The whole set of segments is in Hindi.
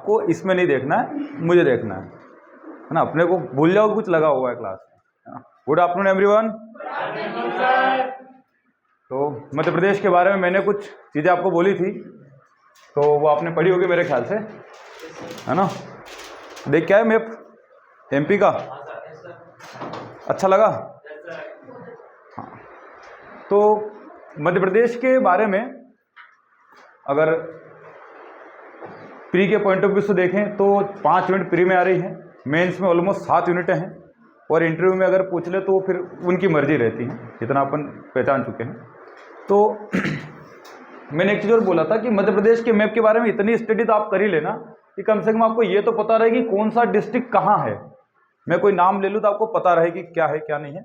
आपको इसमें नहीं देखना है, मुझे देखना है ना। अपने को भूल जाओ कुछ लगा हुआ है क्लास में। Good afternoon everyone. तो मध्य प्रदेश के बारे में मैंने कुछ चीज़ें आपको बोली थी, तो वो आपने पढ़ी होगी मेरे ख्याल से, है ना। देख क्या है मैप एमपी का, अच्छा लगा। हाँ, तो मध्य प्रदेश के बारे में अगर प्री के पॉइंट ऑफ व्यू से देखें तो 5 यूनिट प्री में आ रही है, मेंस में ऑलमोस्ट 7 यूनिटें हैं, और इंटरव्यू में अगर पूछ ले तो फिर उनकी मर्जी रहती है, जितना अपन पहचान चुके हैं। तो मैंने एक चीज़ और बोला था कि मध्य प्रदेश के मैप के बारे में इतनी स्टडी तो आप कर ही लेना कि कम से कम आपको ये तो पता रहे कि कौन सा डिस्ट्रिक्ट कहाँ है। मैं कोई नाम ले लूँ तो आपको पता रहे कि क्या है क्या नहीं है।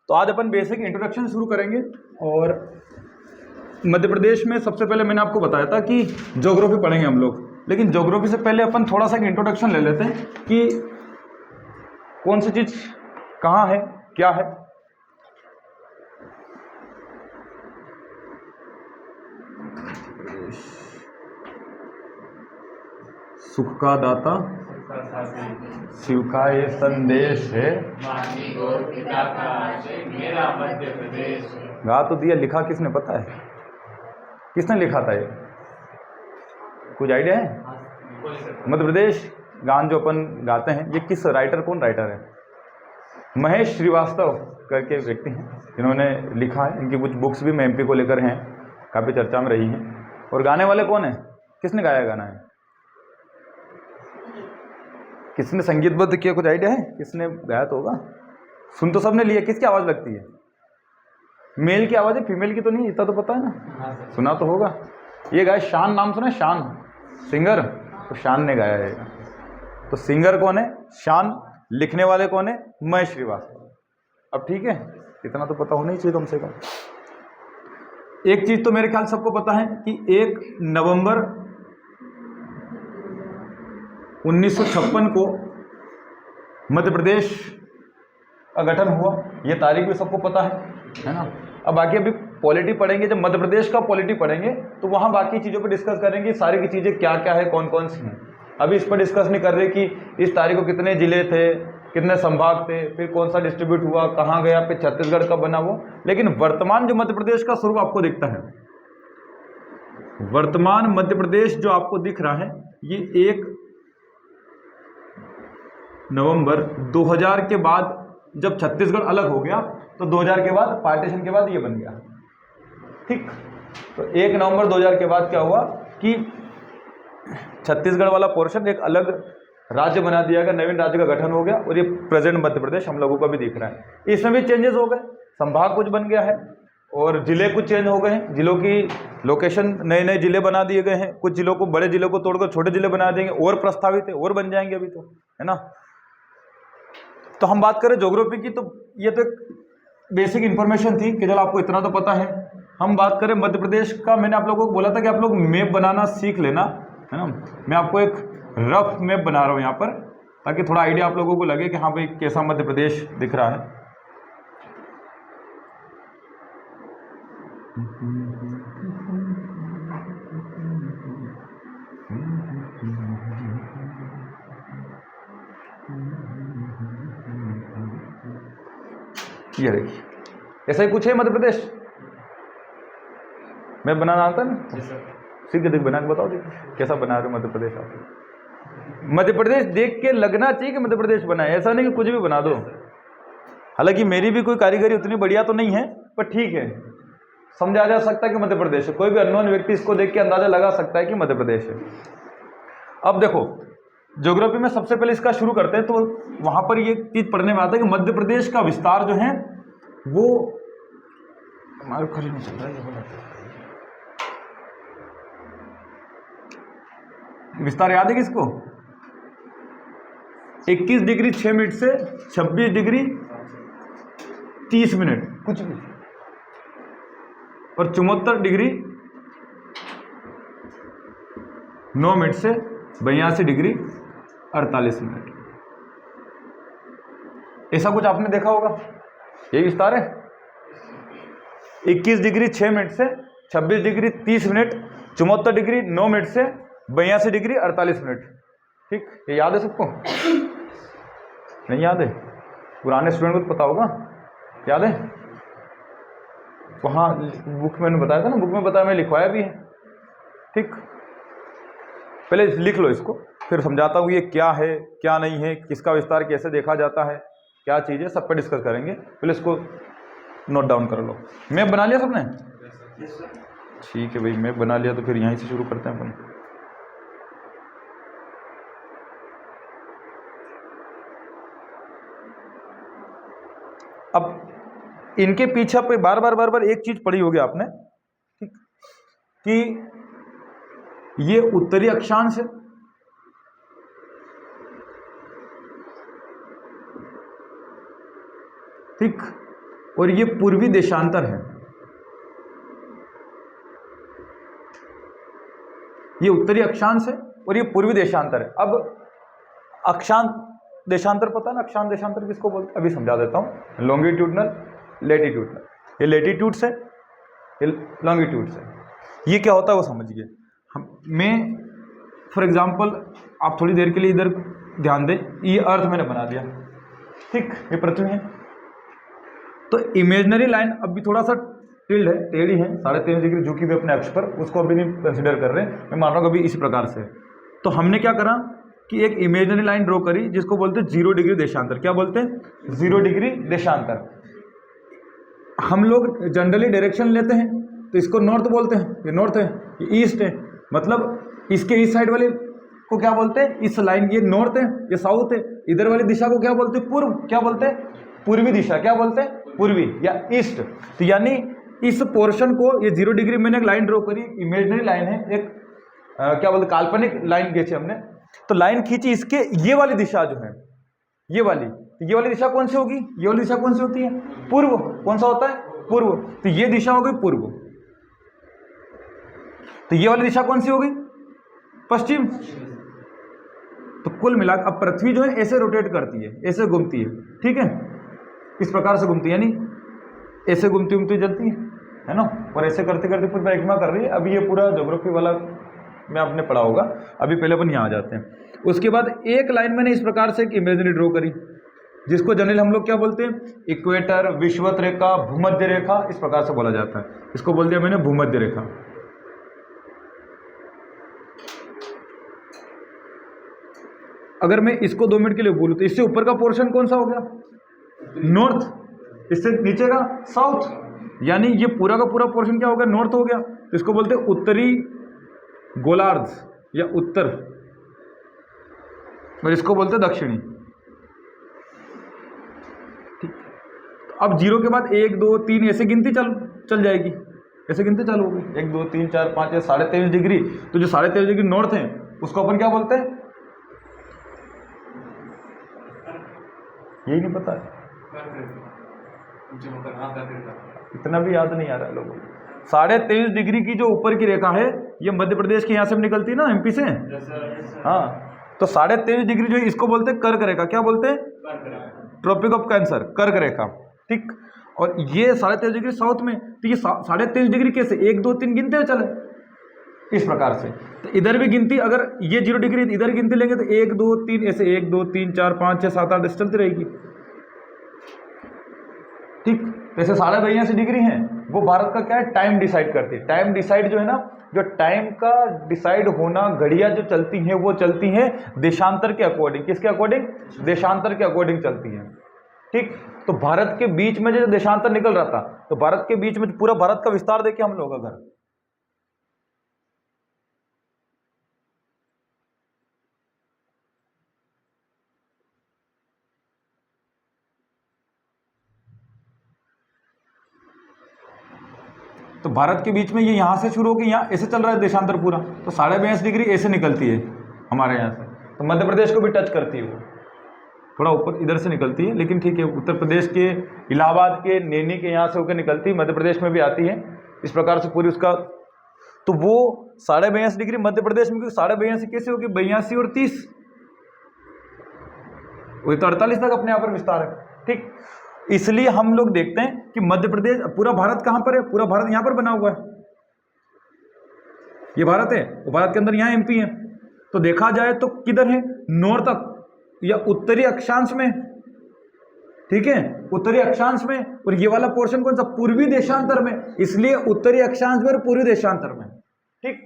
तो आज अपन बेसिक इंट्रोडक्शन शुरू करेंगे, और मध्य प्रदेश में सबसे पहले मैंने आपको बताया था कि ज्योग्राफी पढ़ेंगे हम लोग, लेकिन ज्योग्राफी से पहले अपन थोड़ा सा इंट्रोडक्शन ले लेते हैं कि कौन सी चीज़ कहाँ है क्या है। सुख का दाता शिव का ये संदेश है, मेरा मध्य प्रदेश। गा तो दिया, लिखा किसने पता है? किसने लिखा था ये? कुछ आइडिया है? मध्य प्रदेश गान जो अपन गाते हैं, ये किस राइटर, कौन राइटर है? महेश श्रीवास्तव करके व्यक्ति हैं, इन्होंने लिखा है। इनकी कुछ बुक्स भी एमपी को लेकर हैं, काफ़ी चर्चा में रही हैं। और गाने वाले कौन है? किसने गाया गाना है? किसने संगीतबद्ध किया? कुछ आइडिया है किसने गाया तो होगा? सुन तो सबने लिया। किसकी आवाज़ लगती है? मेल की आवाज़ है, फीमेल की तो नहीं, इतना तो पता है ना, सुना तो होगा। ये गाया शान, नाम सुना? शान सिंगर, तो शान ने गाया है। तो सिंगर कौन है? शान। लिखने वाले कौन है? महेश श्रीवास्तव। अब ठीक है, इतना तो पता होना ही चाहिए कम से कम। एक चीज़ तो मेरे ख्याल सबको पता है कि 1 नवंबर 1956 को मध्य प्रदेश का गठन हुआ। ये तारीख भी सबको पता है ना। अब बाकी अभी पॉलिटी पढ़ेंगे, जब मध्य प्रदेश का पॉलिटी पढ़ेंगे तो वहाँ बाकी चीज़ों पे डिस्कस करेंगे, सारी की चीज़ें क्या क्या है, कौन कौन सी हैं। अभी इस पर डिस्कस नहीं कर रहे कि इस तारीख को कितने जिले थे, कितने संभाग थे, फिर कौन सा डिस्ट्रीब्यूट हुआ, कहाँ गया, फिर छत्तीसगढ़ कब बना वो। लेकिन वर्तमान जो मध्य प्रदेश का स्वरूप आपको दिखता है, वर्तमान मध्य प्रदेश जो आपको दिख रहा है, ये 1 नवंबर 2000 के बाद जब छत्तीसगढ़ अलग हो गया, तो 2000 के बाद पार्टीशन के बाद ये बन गया। ठीक, तो 1 नवंबर 2000 के बाद क्या हुआ कि छत्तीसगढ़ वाला पोर्शन एक अलग राज्य बना दिया गया, नवीन राज्य का गठन हो गया, और ये प्रेजेंट मध्य प्रदेश हम लोगों का भी दिख रहा है। इसमें भी चेंजेस हो गए, संभाग कुछ बन गया है और जिले कुछ चेंज हो गए हैं। जिलों की लोकेशन, नए नए जिले बना दिए गए हैं। कुछ जिलों को, बड़े जिलों को तोड़कर छोटे जिले बना देंगे, और प्रस्तावित है, और बन जाएंगे अभी तो, है ना। तो हम बात करें ज्योग्राफी की, तो ये तो एक बेसिक इन्फॉर्मेशन थी कि चलो आपको इतना तो पता है। हम बात करें मध्य प्रदेश का, मैंने आप लोगों को बोला था कि आप लोग मैप बनाना सीख लेना, है ना। मैं आपको एक रफ मैप बना रहा हूँ यहाँ पर, ताकि थोड़ा आइडिया आप लोगों को लगे कि हाँ भाई कैसा मध्य प्रदेश दिख रहा है। ये देखिए, ऐसा ही कुछ है मध्य प्रदेश। मैं बनाना आता है ना, सीख के देख, बना के बताओ देखिए कैसा बना रहे हो मध्य प्रदेश आप। मध्य प्रदेश देख के लगना चाहिए कि मध्य प्रदेश बना है, ऐसा नहीं कि कुछ भी बना दो। हालांकि मेरी भी कोई कारीगरी उतनी बढ़िया तो नहीं है, पर ठीक है, समझा जा सकता है कि मध्य प्रदेश है। कोई भी अननोन व्यक्ति इसको देख के अंदाजा लगा सकता है कि मध्य प्रदेश है। अब देखो, ज्योग्राफी में सबसे पहले इसका शुरू करते हैं, तो वहां पर ये चीज पढ़ने में आता है कि मध्य प्रदेश का विस्तार जो है वो हमारे खरी नहीं चल रहा है। विस्तार याद है किसको? 21 डिग्री 6 मिनट से 26 डिग्री 30 मिनट कुछ भी, और 74 डिग्री 9 मिनट से 82 डिग्री 48 मिनट। ऐसा कुछ आपने देखा होगा, यही विस्तार है। 21 डिग्री 6 मिनट से 26 डिग्री 30 मिनट, 74 डिग्री 9 मिनट से 82 डिग्री 48 मिनट। ठीक, ये याद है सबको? नहीं याद है? पुराने स्टूडेंट को तो पता होगा, याद है? वहाँ बुक मैंने बताया था ना, बुक में बताया, मैं लिखवाया भी है। ठीक, पहले लिख लो इसको, फिर समझाता हूँ ये क्या है क्या नहीं है, किसका विस्तार कैसे देखा जाता है, क्या चीज़ है, सब पे डिस्कस करेंगे। पहले इसको नोट डाउन कर लो। मैप बना लिया सबने? ठीक है भाई, मैप बना लिया तो फिर यहीं से शुरू करते हैं अपन। अब इनके पीछे पे बार बार एक चीज पढ़ी होगी आपने, ठीक, कि ये उत्तरी अक्षांश है, ठीक, और ये पूर्वी देशांतर है। ये उत्तरी अक्षांश है और ये पूर्वी देशांतर है। अब अक्षांश देशांतर पता है ना, अक्षांश देशांतर किसको बोलते हैं? अभी समझा देता हूँ। लॉन्गिट्यूडनल, लेटीट्यूडनल, ये लेटीट्यूड से, ये लॉन्गिट्यूड से। ये क्या होता है वो समझिए। मैं फॉर एग्जांपल, आप थोड़ी देर के लिए इधर ध्यान दें, ये अर्थ मैंने बना दिया, ठीक, ये पृथ्वी है। तो इमेजिनरी लाइन अभी थोड़ा सा टिल्ड है, टेढ़ी है, 3.5 डिग्री झुकी हुई अपने अक्ष पर, उसको अभी नहीं कंसिडर कर रहे, मैं मान रहा हूँ अभी इसी प्रकार से। तो हमने क्या करा कि एक इमेजिनरी लाइन ड्रॉ करी जिसको बोलते हैं 0 डिग्री देशांतर। क्या बोलते हैं? 0 डिग्री देशांतर। हम लोग जनरली डायरेक्शन लेते हैं तो इसको नॉर्थ बोलते हैं, ये नॉर्थ है, ये ईस्ट है, मतलब इसके इस साइड वाले को क्या बोलते हैं? इस लाइन, ये नॉर्थ है, ये साउथ है। इधर वाली दिशा को क्या बोलते हैं? पूर्व। क्या बोलते हैं? पूर्वी दिशा। क्या बोलते हैं? पूर्वी या ईस्ट। तो यानी इस पोर्शन को, ये 0 डिग्री मैंने एक लाइन ड्रॉ करी, इमेजिनरी लाइन है, एक क्या बोलते, काल्पनिक लाइन खींची हमने। तो लाइन खींची, इसके ये वाली दिशा जो है, ये वाली दिशा कौन सी होगी? ये वाली दिशा कौन सी होती है? पूर्व। कौन सा होता है? पूर्व। तो ये दिशा हो गई पूर्व। तो ये वाली दिशा कौन सी होगी? पश्चिम। तो कुल मिलाकर अब पृथ्वी जो है ऐसे रोटेट करती है, ऐसे घूमती है, ठीक है, इस प्रकार से घूमती है, यानी ऐसे घूमती चलती है ना, और ऐसे करते करते पूरी परिक्रमा कर रही है। अभी ये पूरा ज्योग्राफी वाला में आपने पढ़ा होगा। अभी पहले अपन यहाँ आ जाते हैं। उसके बाद एक लाइन मैंने इस प्रकार से एक इमेजिनरी ड्रॉ करी, जिसको जनरली हम लोग क्या बोलते हैं? इक्वेटर, विषुवत रेखा, भूमध्य रेखा, इस प्रकार से बोला जाता है। इसको बोल दिया मैंने भूमध्य रेखा। अगर मैं इसको 2 मिनट के लिए बोलूँ तो इससे ऊपर का पोर्शन कौन सा हो गया? नॉर्थ। इससे नीचे का साउथ, यानी ये पूरा का पूरा पोर्शन क्या हो गया? नॉर्थ हो गया। तो इसको बोलते हैं उत्तरी गोलार्ध या उत्तर, और इसको बोलते हैं दक्षिणी। ठीक, अब 0 के बाद 1 2 3 ऐसे गिनती चल जाएगी, ऐसे गिनती चालू होगी, 1 2 3 4 5 6 23.5 डिग्री। तो जो 23.5 डिग्री नॉर्थ है उसको अपन क्या बोलते हैं? यही नहीं पता है, इतना भी याद नहीं आ रहा है लोगों को। 23.5 डिग्री की जो ऊपर की रेखा है, ये मध्य प्रदेश के यहाँ से निकलती है ना, एमपी से। हाँ, तो 23.5 डिग्री जो है इसको बोलते हैं कर्क रेखा। क्या बोलते हैं? ट्रॉपिक ऑफ कैंसर, कर्क रेखा। ठीक, और ये 23.5 डिग्री साउथ में। तो ये 23.5 डिग्री कैसे? 1 2 3 गिनते हुए चले इस प्रकार से। तो इधर भी गिनती, अगर ये 0 डिग्री इधर गिनती लेंगे तो 1 2 3 ऐसे 1 2 3 4 5 6 7 8 ऐसे चलती रहेगी। ठीक, जैसे 82.5 डिग्री है, वो भारत का क्या है? टाइम डिसाइड करती है। टाइम डिसाइड जो है ना, जो टाइम का डिसाइड होना, घड़ियां जो चलती हैं वो चलती हैं देशांतर के अकॉर्डिंग। किसके अकॉर्डिंग? देशांतर के अकॉर्डिंग चलती हैं। ठीक, तो भारत के बीच में जो देशांतर निकल रहा था, तो भारत के बीच में पूरा भारत का विस्तार देखे हम लोग अगर, तो भारत के बीच में ये यहाँ से शुरू होकर यहाँ ऐसे चल रहा है देशांतर पूरा। तो 82.5 डिग्री ऐसे निकलती है हमारे यहाँ से, तो मध्य प्रदेश को भी टच करती है, वो थोड़ा ऊपर इधर से निकलती है, लेकिन ठीक है, उत्तर प्रदेश के इलाहाबाद के नैनी के यहाँ से होकर निकलती है, मध्य प्रदेश में भी आती है इस प्रकार से पूरी उसका। तो वो 82.5 डिग्री मध्य प्रदेश में, 82.5 कैसे होगी? 82 और 30, वही तो 48 तक अपने यहाँ पर विस्तार है। ठीक, इसलिए हम लोग देखते हैं कि मध्य प्रदेश, पूरा भारत कहां पर है? पूरा भारत यहां पर बना हुआ है, ये भारत है, वो भारत के अंदर यहां एमपी है। तो देखा जाए तो किधर है, नॉर्थ या उत्तरी अक्षांश में, ठीक है, उत्तरी अक्षांश में। और ये वाला पोर्शन कौन सा, पूर्वी देशांतर में, इसलिए उत्तरी अक्षांश में और पूर्वी देशांतर में, ठीक।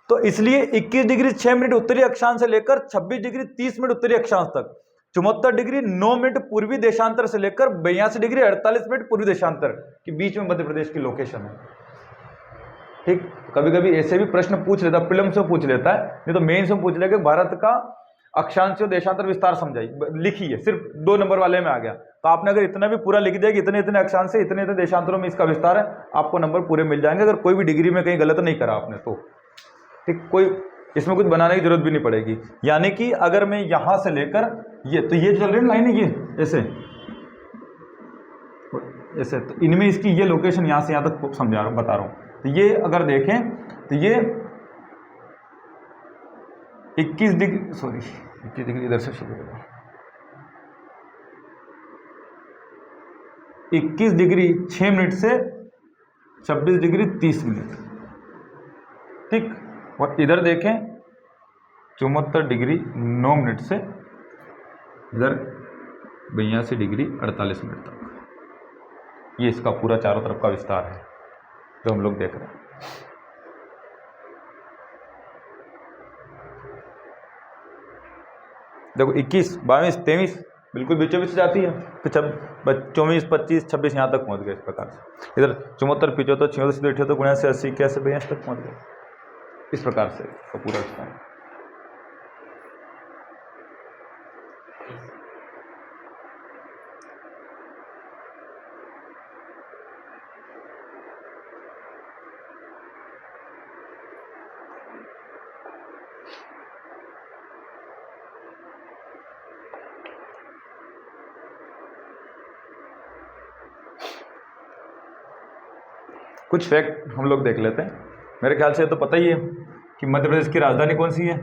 तो इसलिए 21 डिग्री 6 मिनट उत्तरी अक्षांश से लेकर 26 डिग्री 30 मिनट उत्तरी अक्षांश तक, 74 डिग्री 9 मिनट पूर्वी देशांतर से लेकर 82 डिग्री 48 मिनट पूर्वी देशांतर के बीच में मध्य प्रदेश की लोकेशन है, ठीक। कभी कभी ऐसे भी प्रश्न पूछ लेता, प्रीलिम्स से पूछ लेता है, नहीं तो मेंस में पूछ लेगा भारत का अक्षांश देशांतर विस्तार समझाई लिखी है, सिर्फ 2 नंबर वाले में आ गया। तो आपने अगर इतना भी पूरा लिख दिया कि इतने इतने अक्षांश से इतने इतने देशांतरों में इसका विस्तार है, आपको नंबर पूरे मिल जाएंगे, अगर कोई भी डिग्री में कहीं गलत नहीं करा आपने तो, ठीक। कोई इसमें कुछ बनाने की जरूरत भी नहीं पड़ेगी। यानी कि अगर मैं यहां से लेकर ये, तो ये चल रही लाइन है, ये ऐसे ऐसे, तो इनमें इसकी ये लोकेशन यहां से यहां तक समझा रहा हूं, बता रहा हूं। तो ये अगर देखें तो ये 21 डिग्री, सॉरी 21 डिग्री इधर से शुरू होगा, 21 डिग्री 6 मिनट से 26 डिग्री 30 मिनट, ठीक। और इधर देखें 74 डिग्री 9 मिनट से इधर 82 डिग्री 48 मिनट तक। ये इसका पूरा चारों तरफ का विस्तार है जो हम लोग देख रहे हैं। देखो 21, 22, 23 बिल्कुल बीचों बीच जाती है, फिर 24, 25, 26 यहाँ तक पहुँच गए। इस प्रकार से इधर 74, 75, 76, 78, 79, 80, 81, 82 तक पहुँच गए। इस प्रकार से तो पूरा विस्तार है। कुछ फैक्ट हम लोग देख लेते हैं। मेरे ख्याल से तो पता ही है कि मध्य प्रदेश की राजधानी कौन सी है।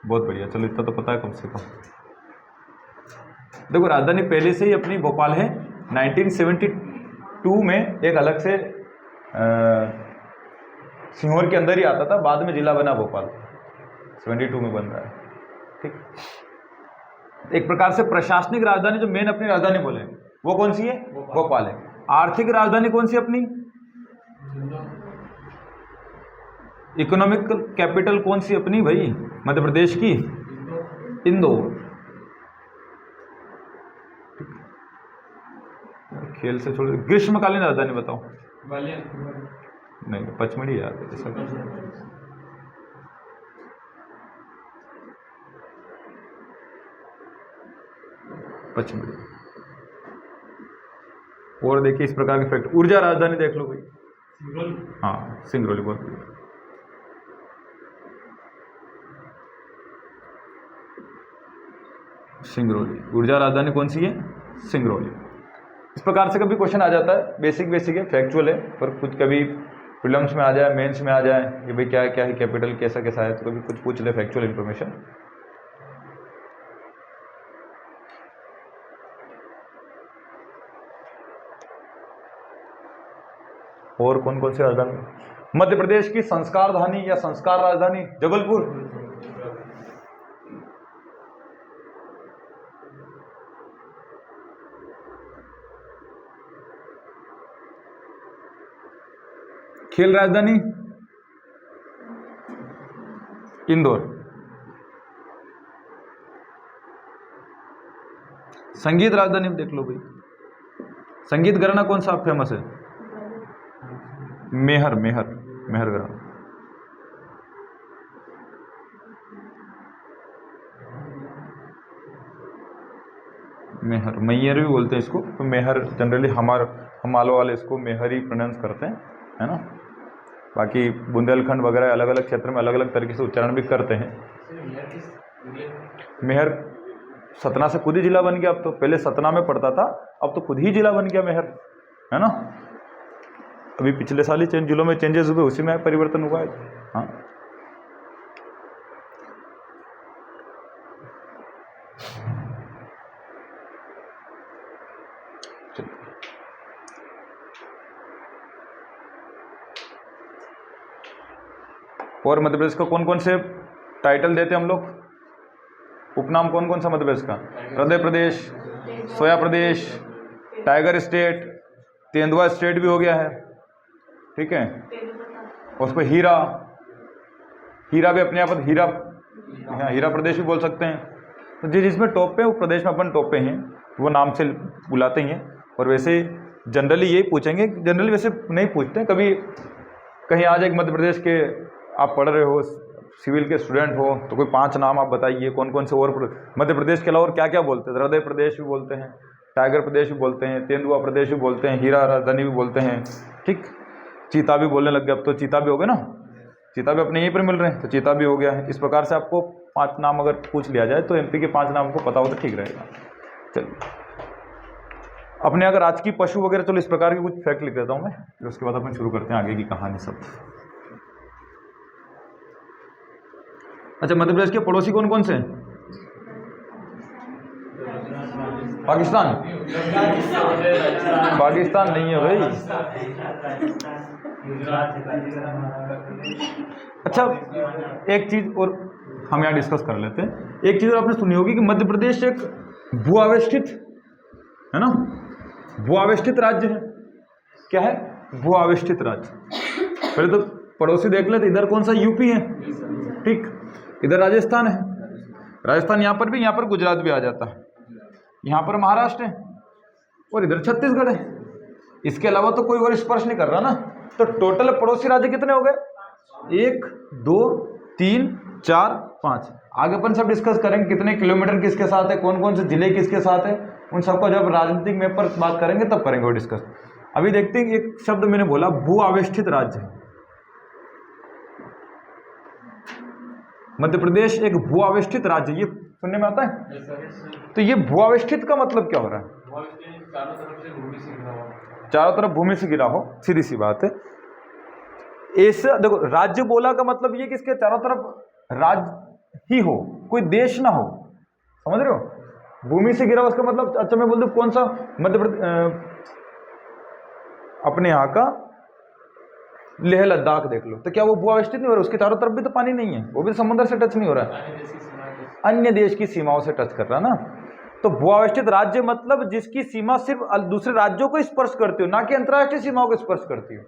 बहुत बढ़िया, चलो इतना तो पता है कम से कम। देखो राजधानी पहले से ही अपनी भोपाल है। 1972 में एक अलग से सीहोर के अंदर ही आता था, बाद में जिला बना भोपाल, 72 में बन रहा है, ठीक। एक प्रकार से प्रशासनिक राजधानी जो मेन अपनी राजधानी बोले वो कौन सी है, भोपाल है। आर्थिक राजधानी कौन सी अपनी, इकोनॉमिक कैपिटल कौन सी अपनी भाई मध्य प्रदेश की, इंदौर। खेल से छोड़, ग्रीष्मकालीन राजधानी बताओ। नहीं पचमढ़ी याद है जैसा। पचमढ़ी। और देखिए इस प्रकार के फैक्ट। ऊर्जा राजधानी देख लो भाई, हाँ सिंगरौली, बहुत बढ़िया। सिंगरौली ऊर्जा राजधानी कौन सी है, सिंगरौली। इस प्रकार से कभी क्वेश्चन आ जाता है, बेसिक है, फैक्चुअल है, पर कुछ कभी प्रीलिम्स में आ जाए, मेंस में आ जाए कि भाई क्या क्या है कैपिटल, कैसा कैसा है, तो कभी कुछ पूछ ले फैक्चुअल इन्फॉर्मेशन। और कौन कौन सी राजधानी, मध्य प्रदेश की संस्कार राजधानी या संस्कार राजधानी जबलपुर। खेल राजधानी इंदौर। संगीत राजधानी देख लो भाई, संगीत घराना कौन सा फेमस है, मेहर, मेहर घराना। मेहर, मैयर भी बोलते हैं इसको, तो मेहर जनरली हम आलो वाले इसको मेहर ही प्रोनाउंस करते हैं, है ना। बाकी बुंदेलखंड वगैरह अलग अलग क्षेत्र में अलग अलग तरीके से उच्चारण भी करते हैं। मेहर सतना से खुद ही जिला बन गया अब तो, पहले सतना में पड़ता था, अब तो खुद ही जिला बन गया मेहर, है ना। अभी पिछले साल ही जिलों में चेंजेस हुए, उसी में परिवर्तन हुआ है। हाँ और मध्य प्रदेश को कौन कौन से टाइटल देते हैं हम लोग, उपनाम कौन कौन सा मध्य प्रदेश का? हृदय प्रदेश, सोया प्रदेश, टाइगर स्टेट, तेंदुआ स्टेट भी हो गया है, ठीक है। उसको हीरा, हीरा भी अपने आप हीरा, हाँ हीरा प्रदेश भी बोल सकते हैं। तो जिसमें टॉप पे वो प्रदेश में अपन टॉप पे हैं वो नाम से बुलाते ही हैं। और वैसे जनरली यही पूछेंगे, जनरली वैसे नहीं पूछते, कभी कहीं आज एक मध्य प्रदेश के आप पढ़ रहे हो, सिविल के स्टूडेंट हो, तो कोई 5 नाम आप बताइए कौन कौन से और मध्य प्रदेश के अलावा और क्या क्या बोलते हैं। हृदय प्रदेश भी बोलते हैं, टाइगर प्रदेश भी बोलते हैं, तेंदुआ प्रदेश भी बोलते हैं, हीरा राजधानी भी बोलते हैं, ठीक। चीता भी बोलने लग गए, अब तो चीता भी हो गए ना, चीता भी अपने यहीं पर मिल रहे हैं, तो चीता भी हो गया है। इस प्रकार से आपको 5 नाम अगर पूछ लिया जाए तो एमपी के 5 नाम को पता हो तो ठीक रहेगा। चलिए अपने अगर आज की पशु वगैरह, चलो इस प्रकार के कुछ फैक्ट लिख देता हूँ मैं, फिर उसके बाद अपन शुरू करते हैं आगे की कहानी सब। अच्छा, मध्य प्रदेश के पड़ोसी कौन कौन से हैं? पाकिस्तान? पाकिस्तान नहीं है भाई। अच्छा, एक चीज और हम यहाँ डिस्कस कर लेते हैं। एक चीज और आपने सुनी होगी कि मध्य प्रदेश एक भूआवेष्टित है ना, भूआवेष्टित राज्य है। क्या है? भूआवेष्टित राज्य। पहले तो पड़ोसी देख लेते, इधर कौन सा? यूपी है, ठीक। इधर राजस्थान है, राजस्थान यहाँ पर भी, यहाँ पर गुजरात भी आ जाता है, यहाँ पर महाराष्ट्र है और इधर छत्तीसगढ़ है। इसके अलावा तो कोई और स्पर्श नहीं कर रहा ना। तो टोटल पड़ोसी राज्य कितने हो गए? 1 2 3 4 5। आगे अपन सब डिस्कस करेंगे कितने किलोमीटर किसके साथ है, कौन कौन से जिले किसके साथ है, उन सबको जब राजनीतिक मैप पर बात करेंगे तब करेंगे वो डिस्कस। अभी देखते हैं, एक शब्द मैंने बोला, भू आवेष्टित राज्य है। मध्य प्रदेश एक भू आवेष्टित राज्य, ये सुनने में आता है? तो ये भू आवेष्टित का मतलब क्या हो रहा है? चारों तरफ भूमि से घिरा हो, सीधी सी बात है। ऐसा देखो, राज्य बोला का मतलब ये कि इसके चारों तरफ राज्य ही हो, कोई देश ना हो, समझ रहे हो? भूमि से घिरा उसका मतलब, अच्छा मैं बोल दूं कौन सा मध्य प्रदेश, अपने यहाँ का लेह लद्दाख देख लो, तो क्या वो भूआवेष्टित नहीं हो रहा? उसके चारों तरफ भी तो पानी नहीं है, वो भी समुद्र से टच नहीं हो रहा है, अन्य देश की सीमाओं से टच कर रहा है ना। तो भूआवेष्टित राज्य मतलब जिसकी सीमा सिर्फ दूसरे राज्यों को स्पर्श करती हो, ना कि अंतर्राष्ट्रीय सीमाओं को स्पर्श करती हो।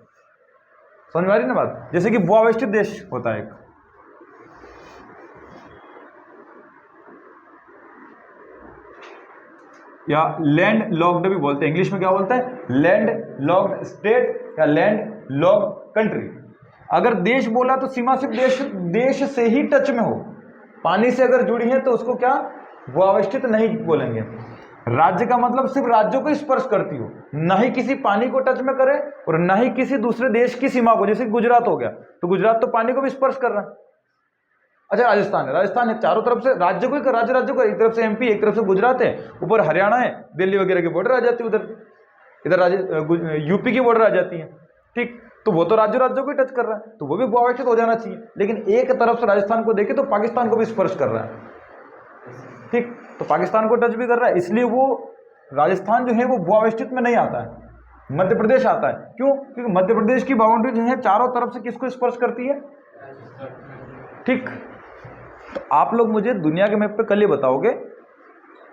समझ में आ रही ना बात? जैसे कि भूआवेष्टित देश होता है एक, या लैंड लॉक्ड भी बोलते हैं, इंग्लिश में क्या बोलते हैं? लैंड लॉक्ड स्टेट या लैंड लॉक्ड कंट्री। अगर देश बोला तो सीमा सिर्फ देश से ही टच में हो, पानी से अगर जुड़ी है तो उसको क्या भूआवेष्टित नहीं बोलेंगे। राज्य का मतलब सिर्फ राज्यों को स्पर्श करती हो, ना ही किसी पानी को टच में करे और ना ही किसी दूसरे देश की सीमा को। जैसे गुजरात हो गया, तो गुजरात तो पानी को भी स्पर्श कर रहा है। अच्छा, राजस्थान है, राजस्थान है चारों तरफ से राज्य को, राज्य को, एक तरफ से एमपी, एक तरफ से गुजरात है, ऊपर हरियाणा है, दिल्ली वगैरह की बॉर्डर आ जाती है, इधर यूपी की बॉर्डर आ जाती है, ठीक। तो वो तो राज्यों को ही टच कर रहा है, तो वो भी भूआवेष्टित हो जाना चाहिए। लेकिन एक तरफ से राजस्थान को देखे तो पाकिस्तान को भी स्पर्श कर रहा है, ठीक। तो पाकिस्तान को टच भी कर रहा है, इसलिए वो राजस्थान जो है वो भूआवेष्टित में नहीं आता है, मध्य प्रदेश आता है। क्यों? क्योंकि मध्य प्रदेश की बाउंड्री जो है चारों तरफ से किसको स्पर्श करती है, ठीक। तो आप लोग मुझे दुनिया के मैप पे कल ये बताओगे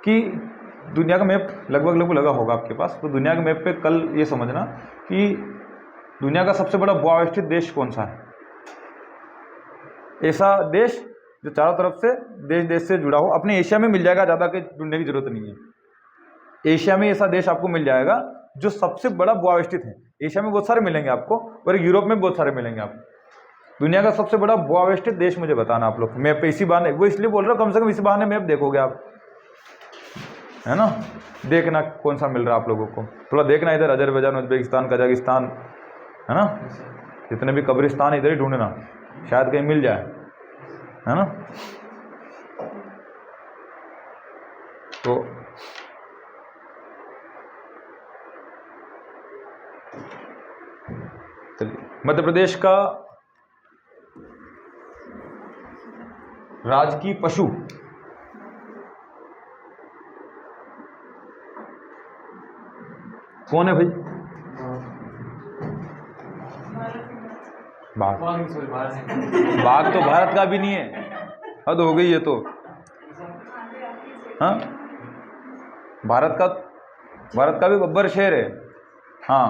कि दुनिया का मैप लगभग लगा होगा आपके पास, तो दुनिया के मैप पे कल ये समझना कि दुनिया का सबसे बड़ा भूआवेष्टित देश कौन सा है। ऐसा देश जो चारों तरफ से देश से जुड़ा हो। अपने एशिया में मिल जाएगा, ज़्यादा के ढूंढने की जरूरत नहीं है। एशिया में ऐसा देश आपको मिल जाएगा जो सबसे बड़ा भूआवेष्टित है। एशिया में बहुत सारे मिलेंगे आपको, और यूरोप में बहुत सारे मिलेंगे आपको। दुनिया का सबसे बड़ा भूआवेष्टित देश मुझे बताना आप लोग मैप पे। इसी बहाने, वो इसलिए बोल रहा हूँ, कम से कम इसी बहाने मैप देखोगे आप, है ना। देखना कौन सा मिल रहा है आप लोगों को, थोड़ा देखना इधर अजरबैजान, उज्बेकिस्तान, कजाकिस्तान, है ना, जितने भी कब्रिस्तान इधर ही ढूंढना, शायद कहीं मिल जाए, है ना। तो चलिए, मध्य प्रदेश का राजकीय पशु कौन है भाई? बाघ, बाघ तो भारत का भी नहीं है, हद हो गई है तो। हाँ, भारत का भी बब्बर शेर है। हाँ,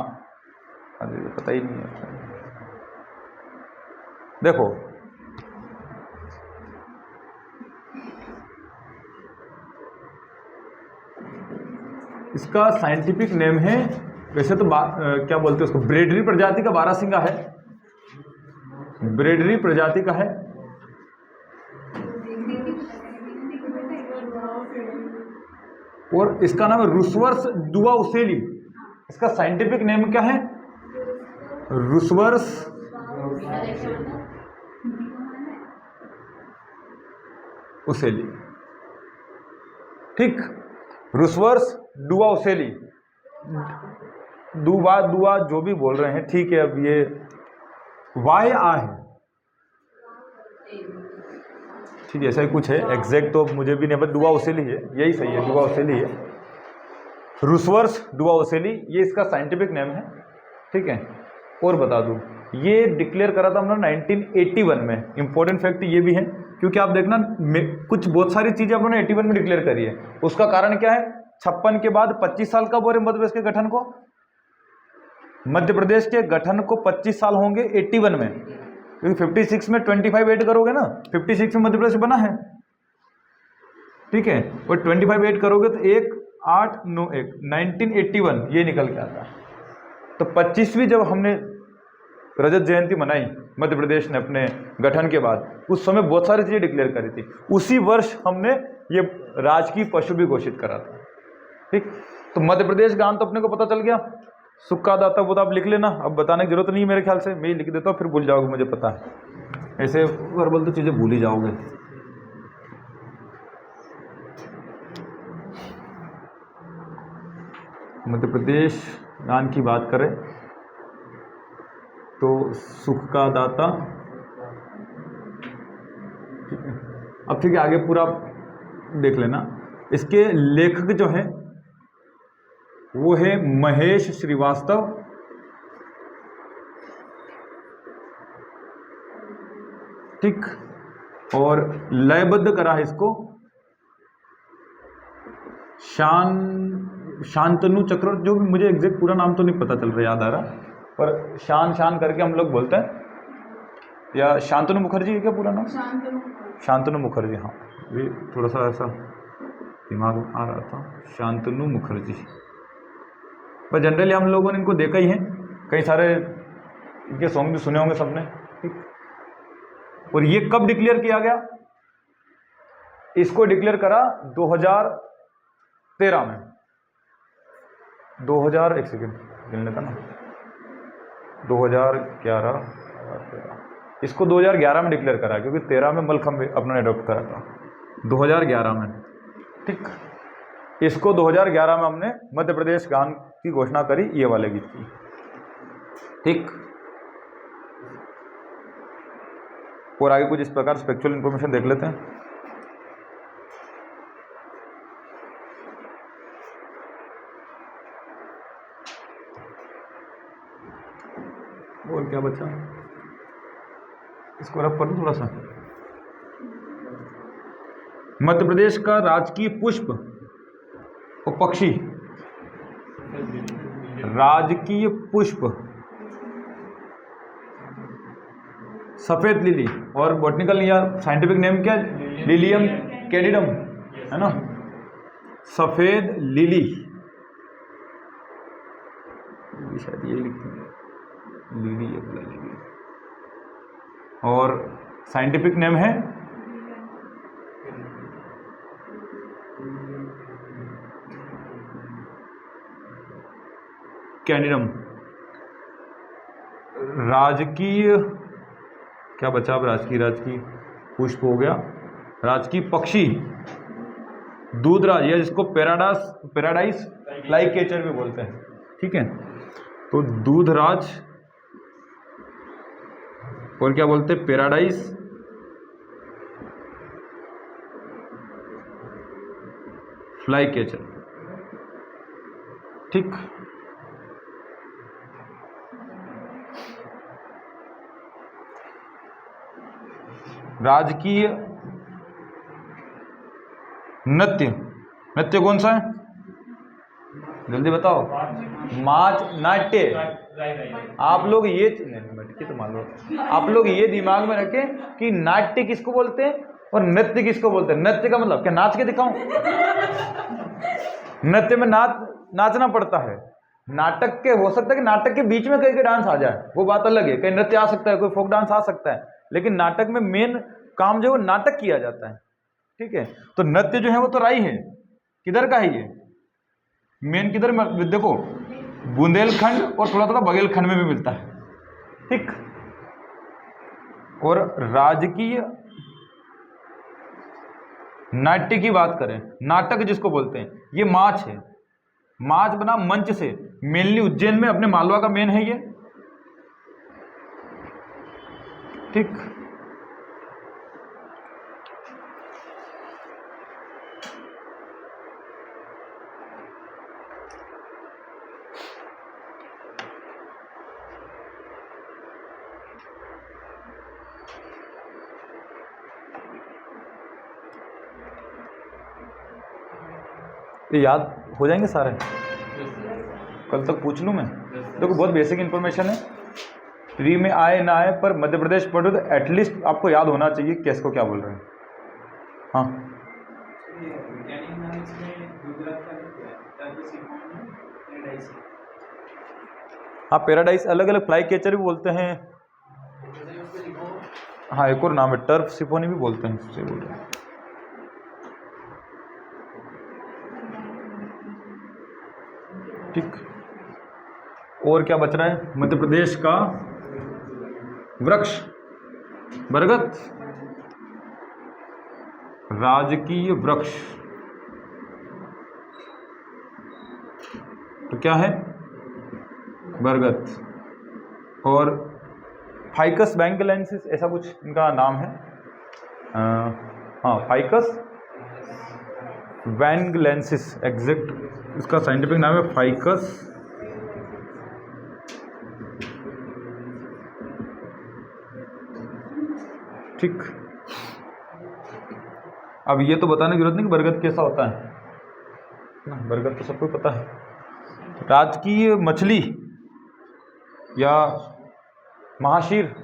अरे पता ही नहीं है। देखो, इसका साइंटिफिक नेम है, वैसे तो क्या बोलते हैं उसको, ब्रेडरी प्रजाति का बारहसिंगा है, ब्रेडरी प्रजाति का है। और इसका नाम है रुसवर्स डुआ उसेली। इसका साइंटिफिक नेम क्या है? रुसवर्स उसेली। ठीक, रुसवर्स डुआ उसेली, दुआ दुआ जो भी बोल रहे हैं, ठीक है। अब ये वाई आ है, ठीक है, ऐसा ही कुछ है, एग्जैक्ट तो मुझे भी नहीं पता। डुआ उसेली है, यही सही है, डुआ उसेली है, रुसवर्स डुआ उसेली, ये इसका साइंटिफिक नेम है। ठीक है, और बता दूं, ये डिक्लेयर करा था हमने 1981 में। इंपॉर्टेंट फैक्ट ये भी है, क्योंकि आप देखना कुछ बहुत सारी चीजें हम लोगों ने 81 में डिक्लेयर करी है। उसका कारण क्या है? 56 के बाद 25 साल कब हो रहे मध्य प्रदेश के गठन को? मध्य प्रदेश के गठन को 25 साल होंगे 81 में, क्योंकि 56 में 25 ऐड करोगे ना, 56 में मध्य प्रदेश बना है। ठीक है, और 25 ऐड करोगे तो 1 8 9 1 1981 ये निकल के आता। तो 25वीं जब हमने रजत जयंती मनाई मध्य प्रदेश ने अपने गठन के बाद, उस समय बहुत सारी चीजें डिक्लेयर करी थी। उसी वर्ष हमने ये राजकीय पशु भी घोषित करा था। ठीक, तो मध्य प्रदेश गान तो अपने को पता चल गया। सुक्का दाता वो तो आप लिख लेना, अब बताने की जरूरत नहीं है मेरे ख्याल से, मैं ही लिख देता हूँ, फिर भूल जाओगे, मुझे पता है। ऐसे वर्बल तो चीजें भूल ही जाओगे। मध्य प्रदेश गान की बात करें तो सुख का दाता, ठीक है। अब ठीक है, आगे पूरा देख लेना। इसके लेखक जो है वो है महेश श्रीवास्तव। ठीक, और लयबद्ध करा है इसको शांतनु चक्र, जो भी मुझे एग्जैक्ट पूरा नाम तो नहीं पता चल रहा, याद आ रहा, पर शान करके हम लोग बोलते हैं। या शांतनु मुखर्जी है क्या पूरा नाम? शांतनु मुखर्जी, हाँ, ये थोड़ा सा ऐसा दिमाग आ रहा था, शांतनु मुखर्जी। पर जनरली हम लोगों ने इनको देखा ही है, कई सारे इनके सॉन्ग भी सुने होंगे सबने। ठीक, और ये कब डिक्लेयर किया गया? इसको डिक्लेयर करा 2013 में। 2000 एक सेकेंड गिनने का ना, 2011, इसको 2011 में डिक्लेयर करा, क्योंकि 13 में मलखम्ब अपने अडॉप्ट करा था, 2011 में। ठीक, इसको 2011 में हमने मध्य प्रदेश गान की घोषणा करी, ये वाले गीत की। ठीक, और आगे कुछ इस प्रकार स्पेक्चुअल इंफॉर्मेशन देख लेते हैं। और क्या बचा, इसको रख पढ़ थोड़ा सा। मध्य प्रदेश का राजकीय पुष्प और पक्षी, राजकीय पुष्प सफेद लिली, और बॉटनिकल या साइंटिफिक नेम क्या है? लिलियम कैंडिडम, है ना, सफेद लिली, शायद ये लिखते हैं लिली, ये बोला लिली। और साइंटिफिक नेम है कैंडिडम। राजकीय क्या बचा अब? राजकीय पुष्प हो गया। राजकीय पक्षी दूधराज, या जिसको पैराडाइज फ्लाई कैचर भी बोलते हैं। ठीक है, तो दूधराज, और क्या बोलते हैं? Paradise fly catcher. ठीक, राजकीय नृत्य, नृत्य कौन सा है, जल्दी बताओ। नाच, नाट्य। आप लोग ये तो मान लो, आप लोग ये दिमाग में रखें कि नाट्य किसको बोलते हैं और नृत्य किसको बोलते हैं। नृत्य का मतलब क्या, नाच के दिखाऊं? नृत्य में नाचना पड़ता है। नाटक के हो सकता है कि नाटक के बीच में कहीं डांस आ जाए, वो बात अलग है, कहीं नृत्य आ सकता है, कोई फोक डांस आ सकता है, लेकिन नाटक में मेन काम जो है वो नाटक किया जाता है, ठीक है। तो नृत्य जो है वो तो राई है, किधर का है ये, मेन किधर में देखो, बुंदेलखंड और थोड़ा थोड़ा बघेलखंड में भी मिलता है, ठीक। और राजकीय नाट्य की बात करें, नाटक जिसको बोलते हैं, ये माच है, माच बना मंच से, मेनली उज्जैन में अपने मालवा का मेन है ये, ठीक। ये याद हो जाएंगे सारे, कल तक पूछ लूँ मैं। देखो बहुत बेसिक इन्फॉर्मेशन है, प्री में आए ना आए पर मध्य प्रदेश पढ़ो तो एटलीस्ट आपको याद होना चाहिए केस को क्या बोल रहे हैं। हाँ, हाँ पैराडाइज अलग अलग, फ्लाई कैचर भी बोलते हैं, हाँ एक और नाम है टर्फ सिफोनी भी बोलते हैं, उससे बोल रहे हैं। ठीक, और क्या बच रहा है, मध्य प्रदेश का वृक्ष बरगद, राजकीय वृक्ष तो क्या है, बरगद। और फाइकस बैंगलेंसिस ऐसा कुछ इनका नाम है, हाँ फाइकस बैंगलेंसिस एग्जैक्ट इसका साइंटिफिक नाम है, फाइकस ठीक। अब ये तो बताने की जरूरत नहीं कि बरगद कैसा होता है ना, बरगद तो सबको पता है। राजकीय मछली या महाशीर,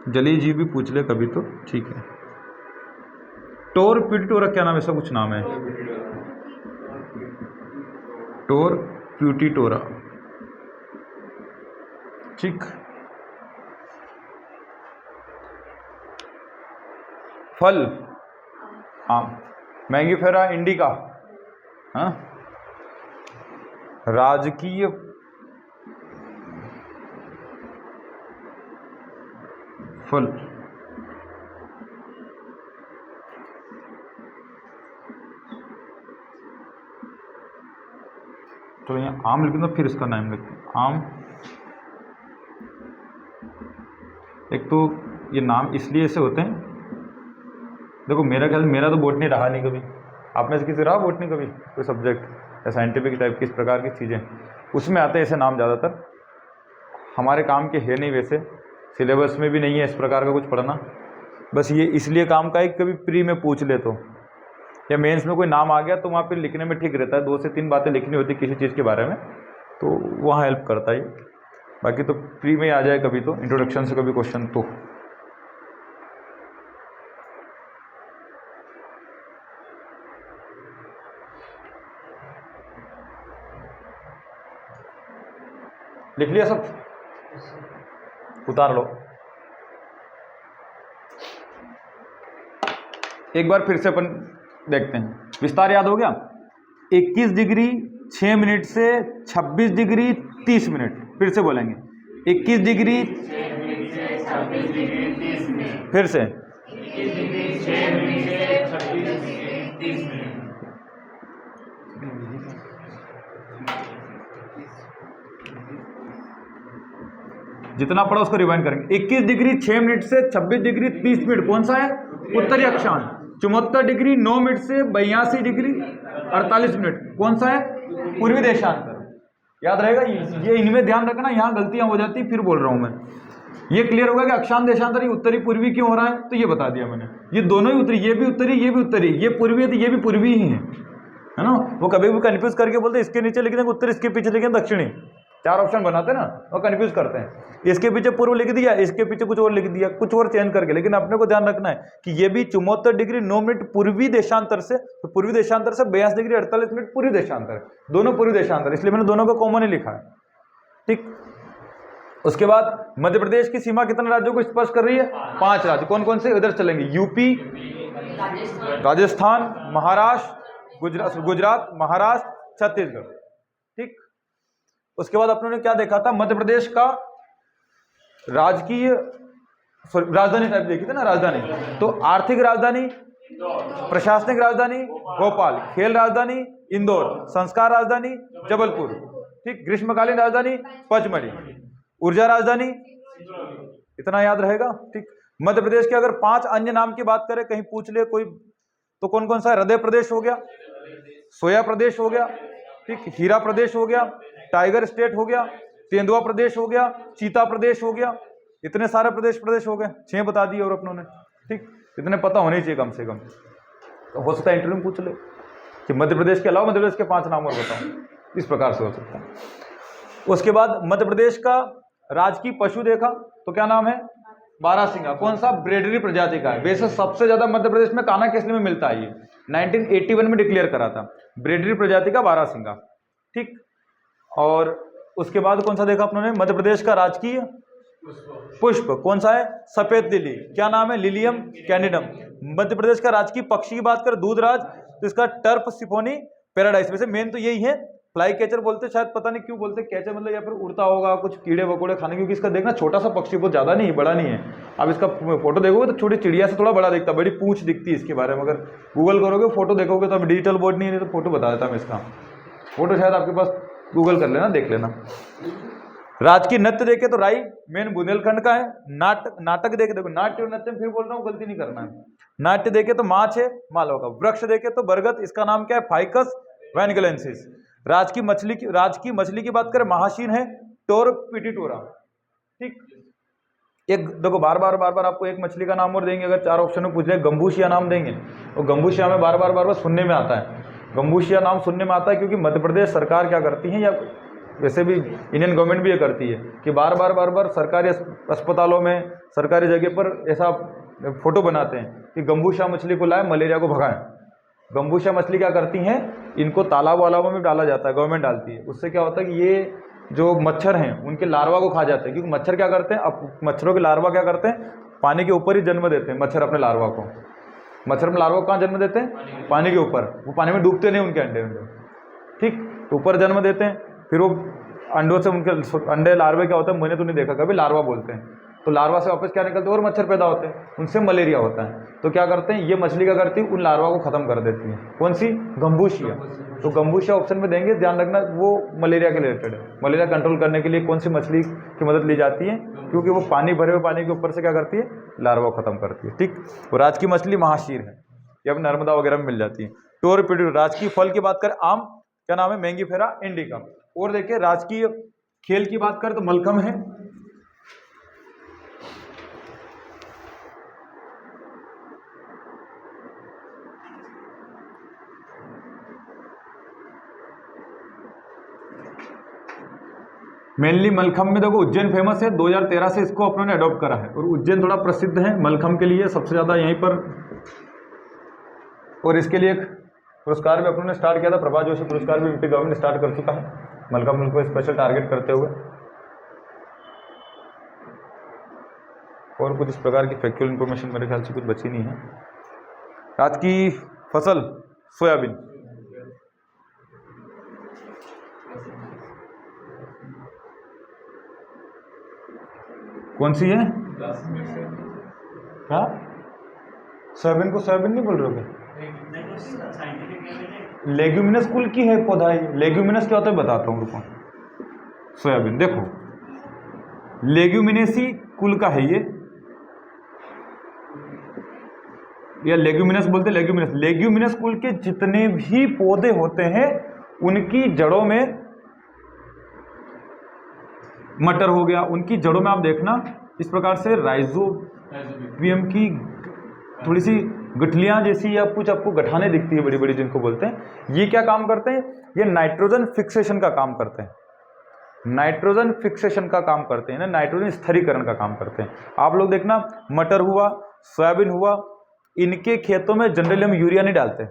जलीय जीव भी पूछ ले कभी तो ठीक है। टोर प्यूटिटोरा क्या नाम है, ऐसा कुछ नाम है, टोर प्यूटिटोरा, ठीक। फल, आम, मैंगीफेरा इंडिका, हाँ राजकीय फल, तो यहाँ आम लिख दो, फिर इसका नाम लिखते हैं आम। एक तो ये नाम इसलिए ऐसे होते हैं, देखो मेरा ख्याल, मेरा तो बोटनी रहा नहीं कभी, आप में से किसी रहा बोटनी कभी, कोई सब्जेक्ट या साइंटिफिक टाइप की इस प्रकार की चीज़ें, उसमें आते हैं ऐसे नाम ज़्यादातर, हमारे काम के है नहीं, वैसे सिलेबस में भी नहीं है इस प्रकार का कुछ पढ़ना, बस ये इसलिए काम का है कि कभी प्री में पूछ ले तो, या मेंस में कोई नाम आ गया तो वहाँ पे लिखने में ठीक रहता है, 2 से 3 बातें लिखनी होती किसी चीज़ के बारे में, तो वहाँ हेल्प करता है। बाकी तो प्री में आ जाए कभी तो, इंट्रोडक्शन से कभी क्वेश्चन तो लिख लिया सब, उतार लो। एक बार फिर से अपन देखते हैं, विस्तार याद हो गया, 21 डिग्री 6 मिनट से 26 डिग्री 30 मिनट, फिर से बोलेंगे 21 डिग्री 26 डिग्री 30 मिनट, फिर से 21 डिग्री 6 मिनट से 26 डिग्री 30 मिनट। जितना पढ़ा उसको रिवाइंड करेंगे। 21 डिग्री 6 मिनट से 26 डिग्री 30 मिनट कौन सा है, उत्तरी अक्षांश। 74 डिग्री 9 मिनट से 82 डिग्री 48 मिनट कौन सा है, पूर्वी देशांतर। याद रहेगा ये, इनमें ध्यान रखना, यहाँ गलतियां हो जाती फिर बोल रहा हूं मैं। ये क्लियर होगा कि अक्षांश देशांतर उत्तरी पूर्वी क्यों हो रहा है, तो ये बता दिया मैंने। ये दोनों ही उत्तरी, ये भी उत्तरी ये भी उत्तरी, ये पूर्वी है तो ये भी पूर्वी ही है ना। वो कभी भी कंफ्यूज करके बोलते इसके नीचे लिख देंगे उत्तर, इसके पीछे लिखेंगे दक्षिणी, 4 ऑप्शन बनाते हैं ना, वो कंफ्यूज करते हैं। इसके पीछे पूर्व लिख दिया, इसके पीछे कुछ और लिख दिया, कुछ और चेंज करके। लेकिन अपने को ध्यान रखना है कि ये भी 74 डिग्री 9 मिनट पूर्वी देशांतर से, तो पूर्वी देशांतर से 82 डिग्री 48 मिनट पूर्वी देशांतर, दोनों पूर्वी देशांतर, इसलिए मैंने दोनों को कॉमन ही लिखा है। ठीक, उसके बाद मध्य प्रदेश की सीमा कितने राज्यों को स्पर्श कर रही है? 5 राज्य। कौन कौन से? इधर चलेंगे, यूपी, राजस्थान, महाराष्ट्र, गुजरात, महाराष्ट्र, छत्तीसगढ़। ठीक, उसके बाद अपनों ने क्या देखा था? मध्य प्रदेश का राजकीय राजधानी टाइप देखी थी ना, राजधानी। तो आर्थिक राजधानी, प्रशासनिक राजधानी भोपाल, खेल राजधानी इंदौर, संस्कार राजधानी जबलपुर। ठीक, ग्रीष्मकालीन राजधानी पचमढ़ी, ऊर्जा राजधानी, इतना याद रहेगा। ठीक, मध्य प्रदेश के अगर 5 अन्य नाम की बात करें, कहीं पूछ ले कोई, तो कौन कौन सा है? हृदय प्रदेश हो गया, सोया प्रदेश हो गया, ठीक, हीरा प्रदेश हो गया, टाइगर स्टेट हो गया, तेंदुआ प्रदेश हो गया, चीता प्रदेश हो गया। इतने सारे प्रदेश हो गए, 6 बता दिए और अपनों ने। ठीक, इतने पता होने चाहिए कम से कम। तो हो सकता है इंटरव्यू में पूछ ले कि मध्य प्रदेश के अलावा मध्य प्रदेश के 5 नाम और बताओ, इस प्रकार से हो सकता है। उसके बाद मध्य प्रदेश का राजकीय पशु देखा तो क्या नाम है? बारहसिंगा। कौन सा? ब्रेडरी प्रजाति का है। वैसे सबसे ज्यादा मध्य प्रदेश में कान्हा किस्म में मिलता है, ये 1981 में डिक्लेयर करा था, ब्रेडरी प्रजाति का बारहसिंगा। ठीक, और उसके बाद कौन सा देखा अपनों ने? मध्य प्रदेश का राजकीय पुष्प कौन सा है? सफेद लिली। क्या नाम है? लिलियम कैंडिडम। मध्य प्रदेश का राजकीय पक्षी की बात करें, दूधराज, तो इसका टर्प सिफोनी पैराडाइस। वैसे मेन तो यही है, फ्लाई कैचर बोलते, शायद पता नहीं क्यों बोलते कैचर, मतलब या फिर उड़ता होगा कुछ कीड़े वकोड़े खाने, क्योंकि इसका देखना छोटा सा पक्षी, बहुत ज्यादा नहीं, बड़ा नहीं है। अब इसका फोटो देखोगे तो छोटी चिड़िया से थोड़ा बड़ा दिखता है, बड़ी पूंछ दिखती है इसके बारे में। अगर गूगल करोगे फोटो देखोगे तो, अब डिजिटल बोर्ड नहीं है तो फोटो बता देता मैं इसका, फोटो शायद आपके पास, गूगल कर लेना, देख लेना। राजकीय नृत्य देखे तो राई, मेन बुंदेलखंड का है। नाटक देखे, देखो नाट्य और नृत्य में फिर बोल रहा हूँ, गलती नहीं करना है। नाट्य देखे तो माछ है, मालवा का। वृक्ष देखे तो बरगद, इसका नाम क्या है? फाइकस वैनगलेंसिस। राजकीय मछली की बात करें, महाशीन है टोरपिटिटोरा। ठीक, एक देखो बार बार आपको एक मछली का नाम और देंगे, अगर 4 ऑप्शन में पूछ रहे, गंबूशिया नाम देंगे, और गंबूशिया में बार बार सुनने में आता है, गंबूशिया नाम सुनने में आता है, क्योंकि मध्य प्रदेश सरकार क्या करती है, या वैसे भी इंडियन गवर्नमेंट भी ये करती है कि बार बार सरकारी अस्पतालों में, सरकारी जगह पर ऐसा फोटो बनाते हैं कि गंबूशिया मछली को लाए, मलेरिया को भगाएं। गंबूशिया मछली क्या करती हैं, इनको तालाब वालाबों में डाला जाता है, गवर्नमेंट डालती है। उससे क्या होता है कि ये जो मच्छर हैं उनके लार्वा को खा जाते हैं, क्योंकि मच्छर क्या करते हैं, अब मच्छरों के लार्वा क्या करते हैं, पानी के ऊपर ही जन्म देते हैं मच्छर अपने लार्वा को। मच्छर में लार्वा को कहाँ जन्म देते हैं? पानी के ऊपर। वो पानी में डूबते नहीं, उनके अंडे। ठीक, ऊपर जन्म देते हैं, फिर वो अंडों से उनके अंडे लार्वे क्या होता है, मैंने तो नहीं देखा कभी, लार्वा बोलते हैं। तो लार्वा से वापस क्या निकलते हैं, और मच्छर पैदा होते हैं, उनसे मलेरिया होता है। तो क्या करते हैं, ये मछली क्या करती है, उन लार्वा को खत्म कर देती है। कौन सी? गंबूशिया। तो गंबूशिया ऑप्शन में देंगे, ध्यान रखना, वो मलेरिया के रिलेटेड है। मलेरिया कंट्रोल करने के लिए कौन सी मछली की मदद ली जाती है, क्योंकि वो पानी भरे हुए पानी के ऊपर से क्या करती है, लार्वा को खत्म करती है। ठीक, और राजकीय मछली महाशीर है, ये अब नर्मदा वगैरह में मिल जाती है। टोरपिटिटोरा। राजकीय फल की बात करें, आम, क्या नाम है? Mangifera indica. और देखिए राजकीय खेल की बात करें तो मलखम है। मेनली मलखम में देखो उज्जैन फेमस है, 2013 से इसको अपनों ने अडॉप्ट करा है, और उज्जैन थोड़ा प्रसिद्ध है मलखम के लिए सबसे ज़्यादा यहीं पर। और इसके लिए एक पुरस्कार भी अपनों ने स्टार्ट किया था, प्रभा जोशी पुरस्कार भी यूपी गवर्नमेंट स्टार्ट कर चुका है, मलखम को स्पेशल टारगेट करते हुए। और कुछ इस प्रकार की फैक्चुअल इन्फॉर्मेशन मेरे ख्याल से कुछ बची नहीं है। रात की फसल सोयाबीन। कौन सी है? क्या? सोयाबीन को सोयाबीन नहीं बोल रहे हो? लेग्यूमिनस कुल की है पौधा है। लेग्यूमिनस क्या होता है बताता हूँ, रुको। सोयाबीन देखो लेग्यूमिनेसी कुल का है ये, या लेग्यूमिनस बोलते हैं। लेग्यूमिनस कुल के जितने भी पौधे होते हैं उनकी जड़ों में मटर हो गया, उनकी जड़ों में आप देखना इस प्रकार से राइजोबियम की थोड़ी सी गठलियाँ जैसी या कुछ आपको गठाने दिखती है बड़ी बड़ी, जिनको बोलते हैं। ये क्या काम करते हैं? ये नाइट्रोजन फिक्सेशन का काम करते हैं, नाइट्रोजन फिक्सेशन का काम करते हैं ना, नाइट्रोजन स्थिरीकरण का काम करते हैं। आप लोग देखना, मटर हुआ, सोयाबीन हुआ, इनके खेतों में जनरली हम यूरिया नहीं डालते।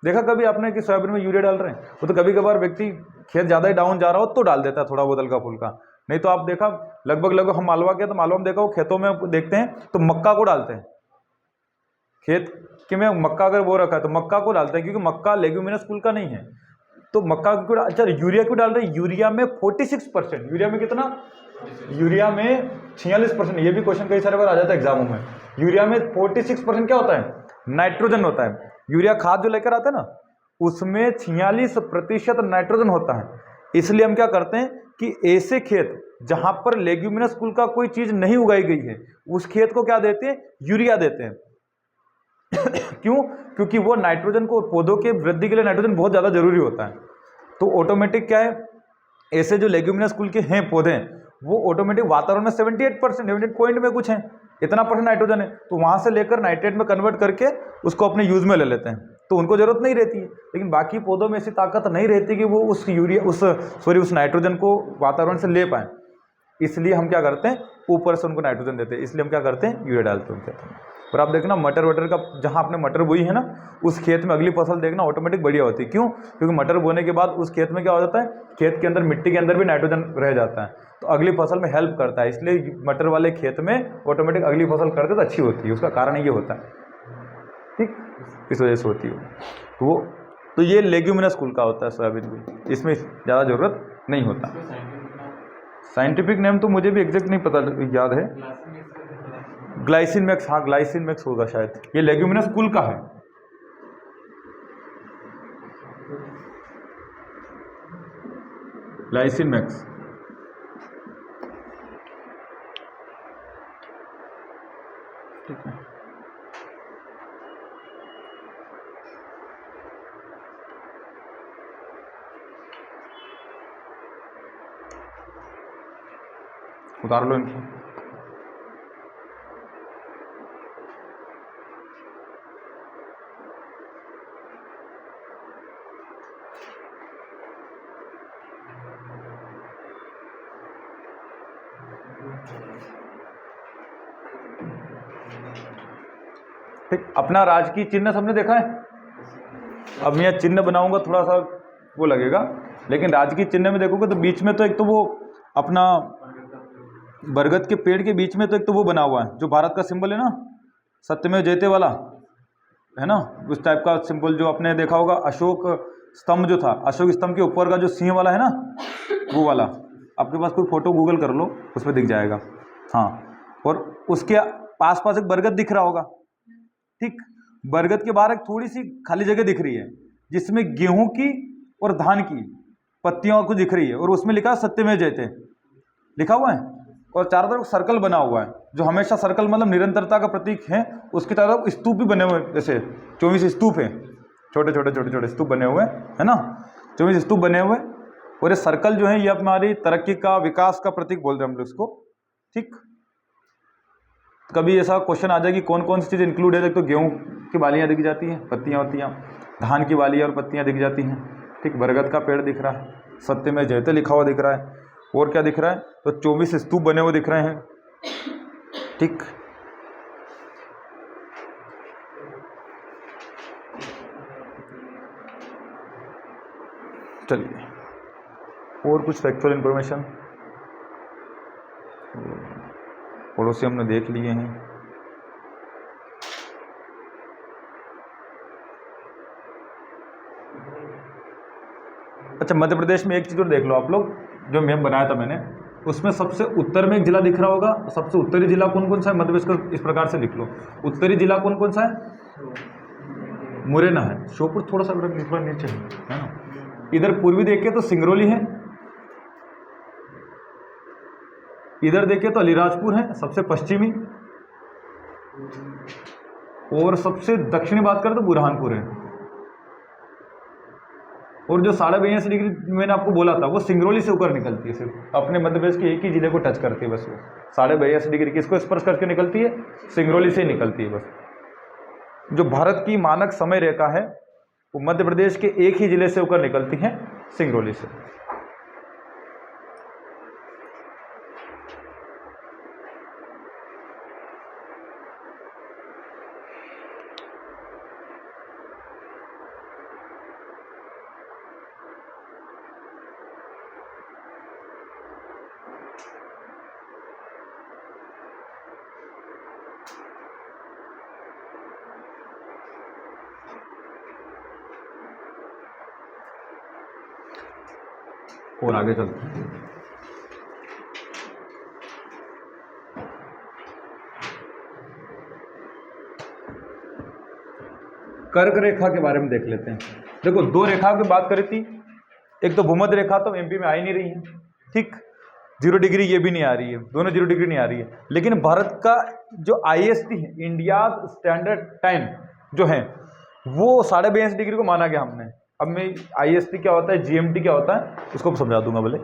देखा कभी आपने कि सोयाबीन में यूरिया डाल रहे हैं? वो तो कभी कभार व्यक्ति खेत ज़्यादा ही डाउन जा रहा हो तो डाल देता है थोड़ा बहुत हल्का फुल्का, नहीं तो आप देखा लगभग हम मालवा के, तो मालवा में देखा वो खेतों में देखते हैं तो मक्का को डालते हैं। खेत के में मक्का अगर वो रखा है तो मक्का को डालते हैं, क्योंकि मक्का लेग्यूमिनस कुल का नहीं है। तो मक्का क्यों? अच्छा, यूरिया क्यों डाल रहे हैं? यूरिया में 46%, यूरिया में कितना? यूरिया में 46%। ये भी क्वेश्चन कई सारे बार आ जाता है एग्जामों में। यूरिया में 46% क्या होता है? नाइट्रोजन होता है। यूरिया खाद जो लेकर आता है ना, उसमें 46% नाइट्रोजन होता है। इसलिए हम क्या करते हैं कि ऐसे खेत जहां पर लेग्यूमिनस कुल का कोई चीज नहीं उगाई गई है, उस खेत को क्या देते हैं? यूरिया देते हैं। क्यों? क्योंकि वो नाइट्रोजन को, पौधों के वृद्धि के लिए नाइट्रोजन बहुत ज़्यादा जरूरी होता है। तो ऑटोमेटिक क्या है, ऐसे जो लेग्यूमिनस कुल के हैं पौधे, वो ऑटोमेटिक वातावरण में 78%, 78 पॉइंट में कुछ है, इतना % नाइट्रोजन है, तो वहाँ से लेकर नाइट्रेट में कन्वर्ट करके उसको अपने यूज में ले लेते हैं, तो उनको जरूरत नहीं रहती है। लेकिन बाकी पौधों में ऐसी ताकत नहीं रहती कि वो उस उस नाइट्रोजन को वातावरण से ले पाए। इसलिए हम क्या करते हैं? ऊपर से उनको नाइट्रोजन देते हैं। इसलिए हम क्या करते हैं? यूरिया डालते हैं उनके खेत में। और आप देखना मटर वटर का, जहाँ आपने मटर बोई है ना, उस खेत में अगली फसल देखना ऑटोमेटिक बढ़िया होती है। क्यों? क्योंकि मटर बोने के बाद उस खेत में क्या हो जाता है? खेत के अंदर, मिट्टी के अंदर भी नाइट्रोजन रह जाता है, तो अगली फसल में हेल्प करता है। इसलिए मटर वाले खेत में ऑटोमेटिक अगली फसल करते तो अच्छी होती है। उसका कारण ये होता है, ठीक, इस वजह से होती है तो ये लेग्यूमिनस कुल का होता है सोयाबीन भी, इसमें ज़्यादा जरूरत नहीं होता। साइंटिफिक नेम तो मुझे भी एग्जैक्ट नहीं पता याद है। ग्लाइसिन मैक्स, हाँ ग्लाइसिन मैक्स होगा शायद। ये लेग्यूमिनस कुल का है। ग्लाइसिन मैक्स, ठीक है। उतार लो इनको। ठीक, अपना राजकीय चिन्ह सबने देखा है। अब मैं चिन्ह बनाऊंगा, थोड़ा सा वो लगेगा, लेकिन राजकीय चिन्ह में देखोगे तो बीच में तो एक तो वो अपना बरगद के पेड़ के बीच में तो एक तो वो बना हुआ है जो भारत का सिंबल है ना, सत्यमेव जयते वाला है ना, उस टाइप का सिंबल जो आपने देखा होगा। अशोक स्तंभ जो था, अशोक स्तंभ के ऊपर का जो सिंह वाला है ना, वो वाला। आपके पास कोई फोटो गूगल कर लो, उसमें दिख जाएगा। हाँ, और उसके पास पास एक बरगद दिख रहा होगा, ठीक। बरगद के बाहर एक थोड़ी सी खाली जगह दिख रही है जिसमें गेहूं की और धान की पत्तियों कुछ दिख रही है, और उसमें लिखा सत्यमेव जयते लिखा हुआ है, और चारों तरफ सर्कल बना हुआ है जो हमेशा सर्कल मतलब निरंतरता का प्रतीक है। उसके चारों तरफ स्तूप भी बने हुए, जैसे 24 स्तूप हैं, छोटे छोटे स्तूप बने हुए है ना, 24 स्तूप बने हुए। और ये सर्कल जो है ये हमारी तरक्की का, विकास का प्रतीक बोलते हैं हम लोग इसको, ठीक। कभी ऐसा क्वेश्चन आ जाए कि कौन कौन सी चीज़ इंक्लूड है, तो गेहूं की बालियां दिख जाती हैं, पत्तियां होती हैं, धान की बालियां और पत्तियां दिख जाती हैं, ठीक। बरगद का पेड़ दिख रहा है, सत्यमेव जयते लिखा हुआ दिख रहा है, और क्या दिख रहा है, तो 24 स्तूप बने हुए दिख रहे हैं, ठीक। चलिए, और कुछ फैक्चुअल इंफॉर्मेशन पड़ोसी हमने देख लिए हैं। अच्छा, मध्य प्रदेश में एक चीज़ और देख लो आप लोग, जो मैप बनाया था मैंने, उसमें सबसे उत्तर में एक जिला दिख रहा होगा। सबसे उत्तरी जिला कौन कौन सा है मध्य प्रदेश का? इस प्रकार से लिख लो, उत्तरी जिला कौन कौन सा है? मुरैना है। श्योपुर थोड़ा सा नीचे है ना। इधर पूर्वी देखिए तो सिंगरौली है, इधर देखिए तो अलीराजपुर है सबसे पश्चिमी, और सबसे दक्षिणी बात करें तो बुरहानपुर है, और जो 82.5 डिग्री मैंने आपको बोला था वो सिंगरौली से होकर निकलती है, सिर्फ अपने मध्य प्रदेश के एक ही जिले को टच करती है बस। वो 82.5 डिग्री किसको स्पर्श करके निकलती है? सिंगरौली से निकलती है बस। जो भारत की मानक समय रेखा है वो मध्य प्रदेश के एक ही जिले से होकर निकलती है, सिंगरौली से। और आगे चलते हैं। कर्क रेखा के बारे में देख लेते हैं। देखो, दो रेखाओं की बात करी थी, एक तो भूमध्य रेखा तो एमपी में आ ही नहीं रही है, ठीक, 0 डिग्री ये भी नहीं आ रही है, दोनों 0 डिग्री नहीं आ रही है। लेकिन भारत का जो IST है, इंडिया स्टैंडर्ड टाइम जो है, वो 82.5 डिग्री को माना गया हमने। अब मैं IST क्या होता है, GMT क्या होता है, उसको समझा दूंगा भले।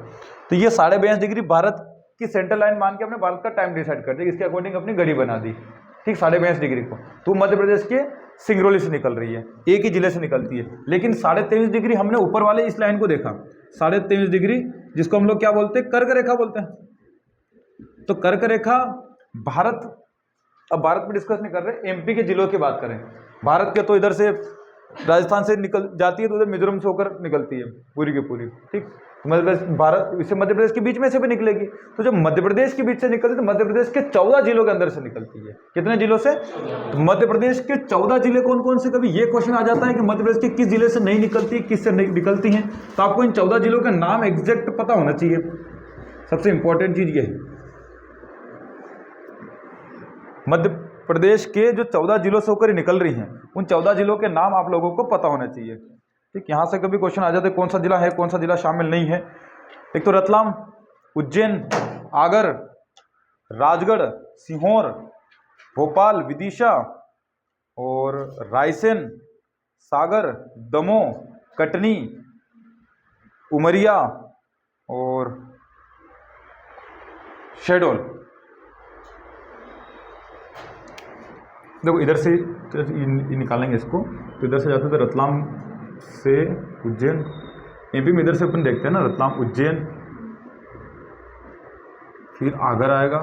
तो ये 82.5 डिग्री भारत की सेंट्रल लाइन मान के हमने भारत का टाइम डिसाइड कर दिया, इसके अकॉर्डिंग अपनी घड़ी बना दी, ठीक, 82.5 डिग्री को। तो मध्य प्रदेश के सिंगरौली से निकल रही है, एक ही जिले से निकलती है। लेकिन 23.5 डिग्री हमने ऊपर वाले इस लाइन को देखा, 23.5 डिग्री, जिसको हम लोग क्या बोलते हैं, कर्क रेखा बोलते हैं। तो कर्क रेखा भारत, अब भारत में डिस्कस नहीं कर रहे, MP के जिलों की बात करें। भारत के तो इधर से राजस्थान से निकल जाती है, तो उधर मिजोरम से होकर निकलती है पूरी की पूरी, ठीक। मध्य प्रदेश, भारत इससे मध्य प्रदेश के बीच में से भी निकलेगी। तो जब मध्य प्रदेश के बीच से निकलती है तो मध्य प्रदेश के 14 जिलों के अंदर से निकलती है। कितने जिलों से? तो मध्य प्रदेश के 14 जिले कौन कौन से? कभी ये क्वेश्चन आ जाता है कि मध्य प्रदेश के किस जिले से नहीं निकलती, किस से नहीं निकलती हैं, तो आपको इन 14 जिलों के नाम एग्जैक्ट पता होना चाहिए। सबसे इंपॉर्टेंट चीज ये है, मध्य प्रदेश के जो 14 जिलों से होकर निकल रही हैं, उन 14 जिलों के नाम आप लोगों को पता होना चाहिए, ठीक। यहाँ से कभी क्वेश्चन आ जाते हैं कौन सा जिला है, कौन सा जिला शामिल नहीं है। एक तो रतलाम, उज्जैन, आगर, राजगढ़, सीहोर, भोपाल, विदिशा और रायसेन, सागर, दमोह, कटनी, उमरिया और शहडोल। देखो, इधर से निकालेंगे इसको, तो इधर से जाते थे रतलाम से उज्जैन, MP में इधर से अपन देखते हैं ना, रतलाम, उज्जैन, फिर आगर आएगा,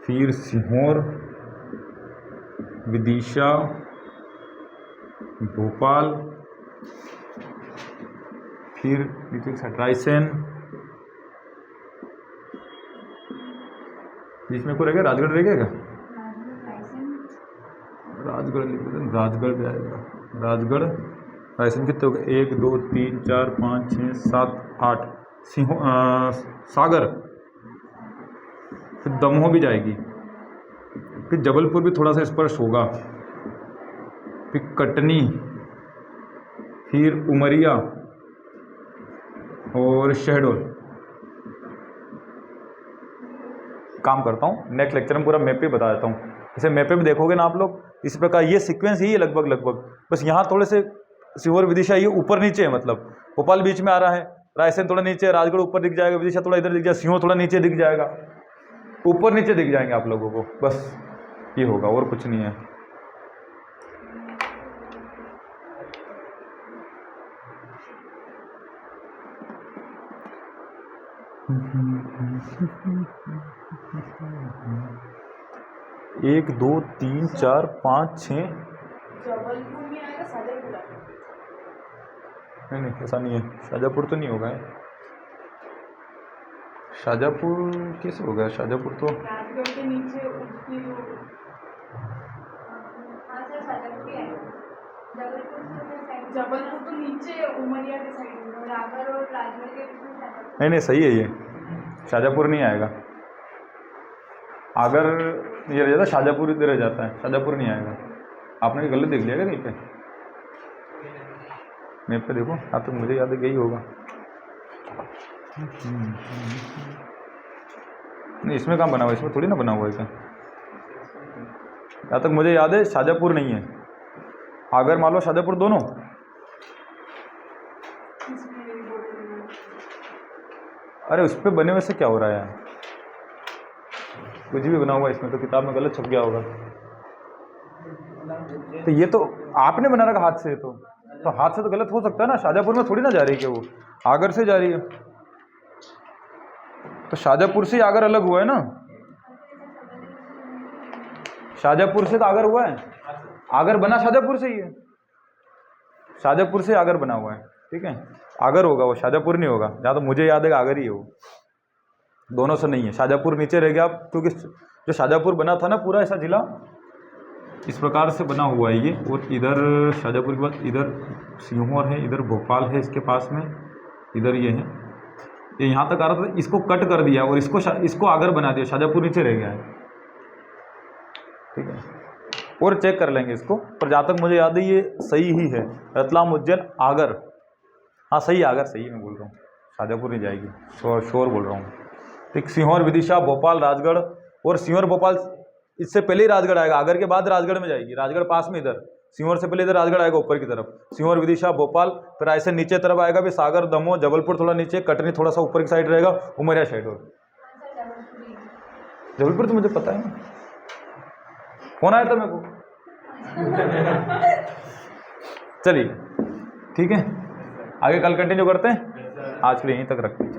फिर सीहोर, विदिशा, भोपाल, फिर रायसेन, बीच में कोई रहेगा, राजगढ़ रहेगा, राजगढ़ भी आएगा, राजगढ़, रायसेन कितने हो गए, 1 2 3 4 5 6 7 8, सागर, फिर दमोह भी जाएगी, फिर जबलपुर भी थोड़ा सा स्पर्श होगा, फिर कटनी, फिर उमरिया और शहडोल। काम करता हूँ, नेक्स्ट लेक्चर में पूरा मैप पे बता देता हूँ। जैसे मैप पे भी देखोगे ना आप लोग, इस प्रकार ये सीक्वेंस ही है लगभग, बस यहाँ थोड़े से सीहोर, विदिशा ये ऊपर नीचे है, मतलब भोपाल बीच में आ रहा है, रायसेन थोड़ा नीचे, राजगढ़ ऊपर दिख जाएगा, विदिशा थोड़ा इधर दिख जाएगा, सीहोर थोड़ा नीचे दिख जाएगा, ऊपर नीचे दिख जाएंगे आप लोगों को, बस ये होगा और कुछ नहीं है। एक 2 3 4 5 6 जबलपुर में आएगा, शाजापुर आएगा। नहीं, ऐसा नहीं है, शाजापुर तो नहीं होगा, शाजापुर कैसे होगा? शाजापुर तो राजगढ़ के नीचे उसकी जो शाजापुर ही आएगा। जबलपुर तो नीचे उमरिया के साइड में, आगर और राजगढ़ के बीच में। नहीं, सही है, ये शाजापुर नहीं आएगा, आगर ये रह जाता, शाजापुर इधर रह जाता है, शाजापुर नहीं आएगा। आपने गलत देख लिया क्या कहीं पे? मैप पे देखो, यहाँ तक मुझे याद है यही होगा। नहीं, इसमें कहाँ बना हुआ है, इसमें थोड़ी ना बना हुआ है क्या? यहाँ तक मुझे याद है शाजापुर नहीं है, आगर मान लो शाजापुर दोनों, अरे उस पर बने हुए से क्या हो रहा है यार, कुछ भी बना हुआ इसमें तो किताब में गलत छप गया होगा। तो ये तो आपने बना रखा हाथ से, तो हाथ से तो गलत हो सकता है ना। शाहजहाँपुर में थोड़ी ना जा रही है वो, आगर से जा रही है। तो शाहजहाँपुर से आगर अलग हुआ है ना, शाहजहाँपुर से तो आगर हुआ है, आगर बना शाहजहाँपुर से ही है, शाहजहाँपुर से आगर बना हुआ है, ठीक है। आगर होगा वो, शाहजहाँपुर नहीं होगा, जहाँ तो मुझे याद है आगर ही है वो, दोनों से नहीं है। शाहजहाँपुर नीचे रह गया, क्योंकि जो शाहजहाँपुर बना था ना पूरा ऐसा जिला इस प्रकार से बना हुआ है ये। और इधर शाहजहाँपुर के बाद इधर सीहोर है, इधर भोपाल है इसके पास में, इधर ये है, ये यहाँ तक आ रहा था, इसको कट कर दिया और इसको आगर बना दिया, शाहजहाँपुर नीचे रह गया है, ठीक है। और चेक कर लेंगे इसको, पर जहाँ तक मुझे याद है ये सही ही है, रतलाम उज्जैन आगर, हाँ सही आगर सही है, मैं बोल रहा हूँ शाहजहाँपुर नहीं जाएगी, श्योर बोल रहा हूँ, ठीक। सीहोर, विदिशा, भोपाल, राजगढ़, और सीहोर भोपाल इससे पहले ही राजगढ़ आएगा, आगर के बाद राजगढ़ में जाएगी, राजगढ़ पास में इधर, सीहोर से पहले इधर राजगढ़ आएगा ऊपर की तरफ, सीहोर, विदिशा, भोपाल, फिर ऐसे नीचे तरफ आएगा भी सागर, दमोह, जबलपुर थोड़ा नीचे, कटनी थोड़ा सा ऊपर की साइड रहेगा, उमरिया साइड। और जबलपुर तो मुझे पता है, फोन आया था मेरे को। चलिए ठीक है, आगे कल कंटिन्यू करते हैं, आज के लिए यहीं तक रखते हैं।